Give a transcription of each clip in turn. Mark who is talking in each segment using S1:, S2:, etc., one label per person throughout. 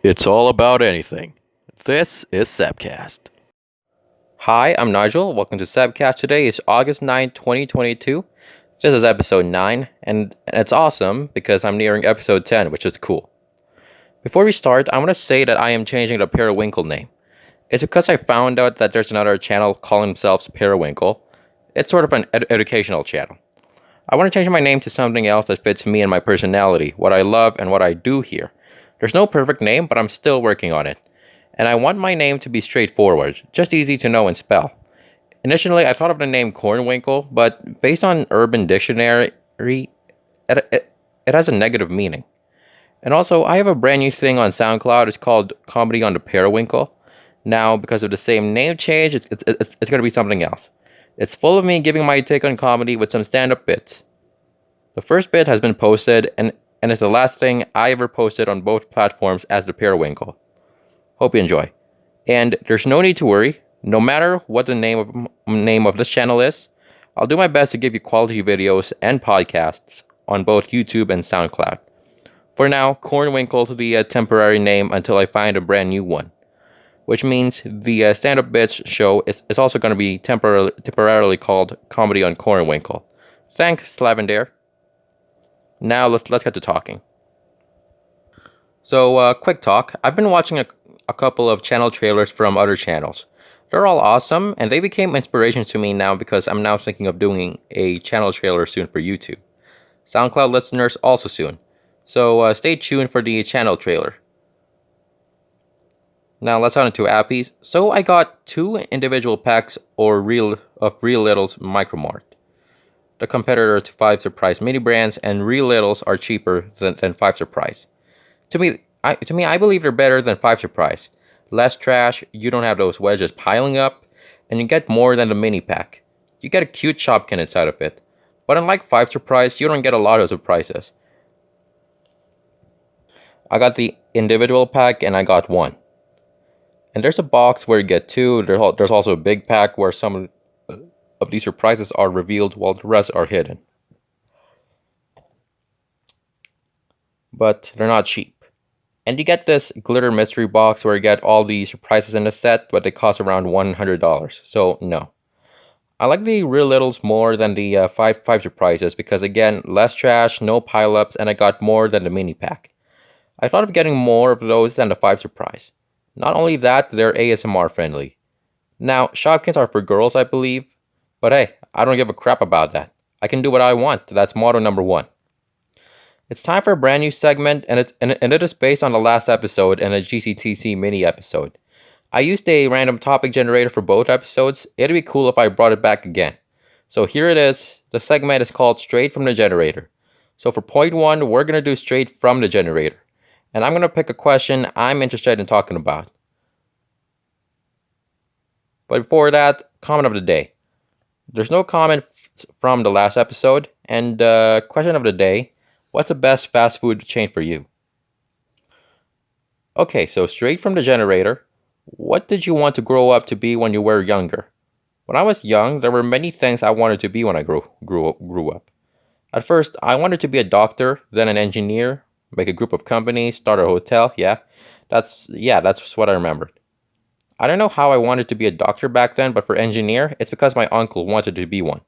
S1: It's all about anything. This is Cebcast.
S2: Hi, I'm Nigel. Welcome to Cebcast. Today is August 9th, 2022. This is episode 9, and it's awesome because I'm nearing episode 10, which is cool. Before we start, I want to say that I am changing the Periwinkle name. It's because I found out that there's another channel calling themselves Periwinkle. It's sort of an educational channel. I want to change my name to something else that fits me and my personality, what I love and what I do here. There's no perfect name, but I'm still working on it. And I want my name to be straightforward, just easy to know and spell. Initially, I thought of the name Cornwinkle, but based on Urban Dictionary, it has a negative meaning. And also, I have a brand new thing on SoundCloud. It's called Comedy on the Periwinkle. Now, because of the same name change, it's going to be something else. It's full of me giving my take on comedy with some stand-up bits. The first bit has been posted, and it's the last thing I ever posted on both platforms as the Periwinkle. Hope you enjoy. And there's no need to worry. No matter what the name of this channel is, I'll do my best to give you quality videos and podcasts on both YouTube and SoundCloud. For now, Cornwinkle will be a temporary name until I find a brand new one, which means the stand-up bits show is also going to be temporarily called Comedy on Cornwinkle. Thanks, Lavender. Now let's get to talking. So, quick talk. I've been watching a couple of channel trailers from other channels. They're all awesome, and they became inspirations to me now because I'm now thinking of doing a channel trailer soon for YouTube. SoundCloud listeners also soon. So, stay tuned for the channel trailer. Now let's on into Appies. So I got 2 individual packs of Real Littles Micromart. The competitor to 5 Surprise mini brands, and Real Littles are cheaper than 5 Surprise. To me, I believe they're better than 5 Surprise. Less trash, you don't have those wedges piling up, and you get more than the mini pack. You get a cute Shopkin inside of it. But unlike 5 Surprise, you don't get a lot of surprises. I got the individual pack and I got 1. And there's a box where you get 2. There's also a big pack where some of these surprises are revealed while the rest are hidden. But they're not cheap. And you get this glitter mystery box where you get all the surprises in the set, but they cost around $100. So, no. I like the Real Littles more than the 5 surprises because, again, less trash, no pileups, and I got more than the mini pack. I thought of getting more of those than the 5 surprise. Not only that, they're ASMR friendly. Now, Shopkins are for girls, I believe. But hey, I don't give a crap about that. I can do what I want. That's motto number 1. It's time for a brand new segment, and it is based on the last episode and a GCTC mini episode. I used a random topic generator for both episodes. It'd be cool if I brought it back again. So here it is. The segment is called Straight from the Generator. So for point 1, we're going to do Straight from the Generator. And I'm going to pick a question I'm interested in talking about. But before that, comment of the day. There's no comment from the last episode. And question of the day. What's the best fast food chain for you? Okay, so straight from the generator. What did you want to grow up to be when you were younger? When I was young, there were many things I wanted to be when I grew up. At first, I wanted to be a doctor, then an engineer, make a group of companies, start a hotel. That's what I remembered. I don't know how I wanted to be a doctor back then, but for engineer, it's because my uncle wanted to be one.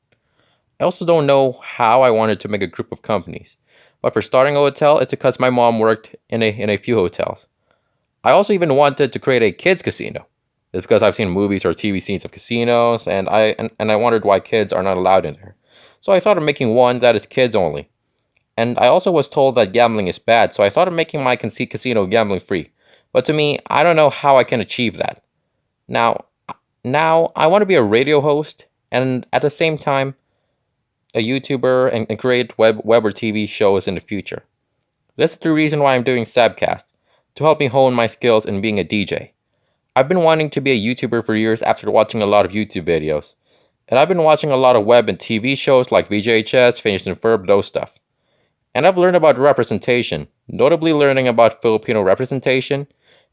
S2: I also don't know how I wanted to make a group of companies, but for starting a hotel, it's because my mom worked in a few hotels. I also even wanted to create a kids casino. It's because I've seen movies or TV scenes of casinos, and I wondered why kids are not allowed in there. So I thought of making one that is kids only. And I also was told that gambling is bad, so I thought of making my casino gambling free. But to me, I don't know how I can achieve that. Now, I want to be a radio host, and at the same time, a YouTuber and create web or TV shows in the future. This is the reason why I'm doing Cebcast, to help me hone my skills in being a DJ. I've been wanting to be a YouTuber for years after watching a lot of YouTube videos. And I've been watching a lot of web and TV shows like VJHS, Finished and Ferb, those stuff. And I've learned about representation, notably learning about Filipino representation,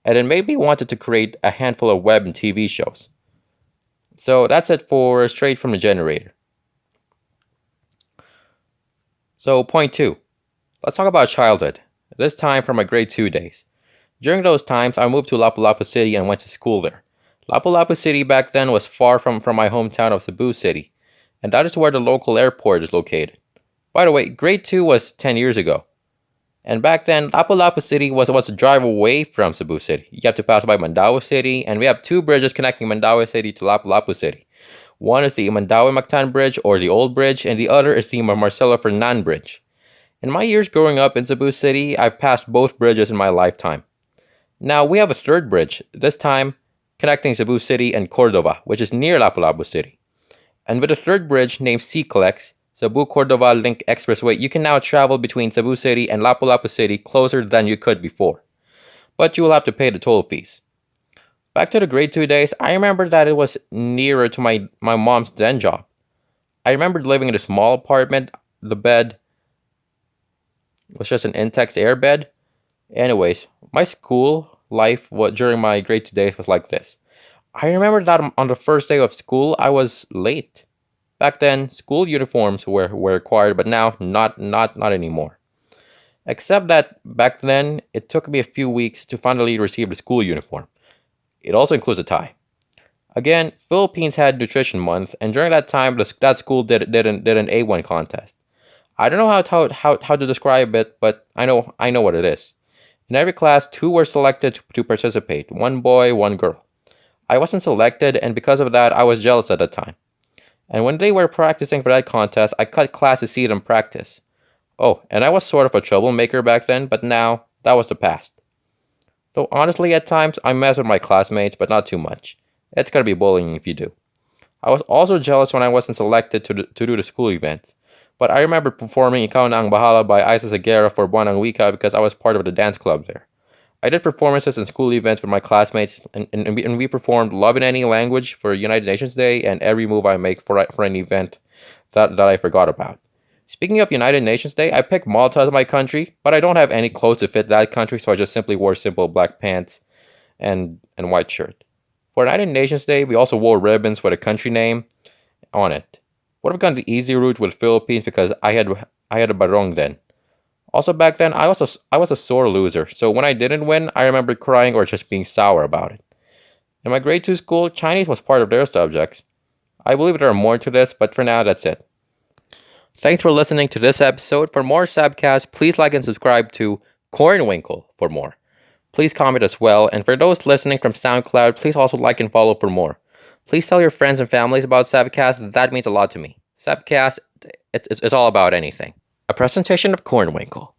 S2: and it made me wanted to create a handful of web and TV shows. So that's it for Straight from the Generator. So point 2. Let's talk about childhood. This time from my grade 2 days. During those times, I moved to Lapu-Lapu City and went to school there. Lapu-Lapu City back then was far from my hometown of Cebu City, and that is where the local airport is located. By the way, grade 2 was 10 years ago. And back then, Lapu-Lapu City was a drive away from Cebu City. You have to pass by Mandaue City, and we have two bridges connecting Mandaue City to Lapu-Lapu City. One is the Mandaue-Mactan Bridge, or the Old Bridge, and the other is the Marcelo Fernan Bridge. In my years growing up in Cebu City, I've passed both bridges in my lifetime. Now, we have a third bridge, this time connecting Cebu City and Cordova, which is near Lapu-Lapu City. And with a third bridge named CCLEX, Cebu-Cordova Link Expressway, you can now travel between Cebu City and Lapu-Lapu City closer than you could before. But you will have to pay the toll fees. Back to the grade 2 days, I remember that it was nearer to my mom's then job. I remembered living in a small apartment. The bed was just an Intex air bed. Anyways, my school life during my grade 2 days was like this. I remember that on the first day of school, I was late. Back then, school uniforms were required, but now not anymore. Except that back then, it took me a few weeks to finally receive the school uniform. It also includes a tie. Again, Philippines had Nutrition Month, and during that time, that school did an A1 contest. I don't know how to describe it, but I know what it is. In every class, 2 were selected to participate, 1 boy, 1 girl. I wasn't selected, and because of that, I was jealous at the time. And when they were practicing for that contest, I cut class to see them practice. Oh, and I was sort of a troublemaker back then, but now, that was the past. Though honestly, at times, I mess with my classmates, but not too much. It's gonna be bullying if you do. I was also jealous when I wasn't selected to do the school events. But I remember performing Ikaw na ang Bahala by Isa Seguera for Buwanang Wika because I was part of the dance club there. I did performances and school events with my classmates, and we performed Love in Any Language for United Nations Day and Every Move I Make for an event that I forgot about. Speaking of United Nations Day, I picked Malta as my country, but I don't have any clothes to fit that country, so I just simply wore simple black pants and white shirt. For United Nations Day, we also wore ribbons with a country name on it. Would have gone the easy route with Philippines because I had a barong then. Also back then, I was a sore loser, so when I didn't win, I remember crying or just being sour about it. In my grade 2 school, Chinese was part of their subjects. I believe there are more to this, but for now, that's it. Thanks for listening to this episode. For more Cebcast, please like and subscribe to Cornwinkle for more. Please comment as well, and for those listening from SoundCloud, please also like and follow for more. Please tell your friends and families about Cebcast. That means a lot to me. Cebcast, it's all about anything. A presentation of Cornwinkle.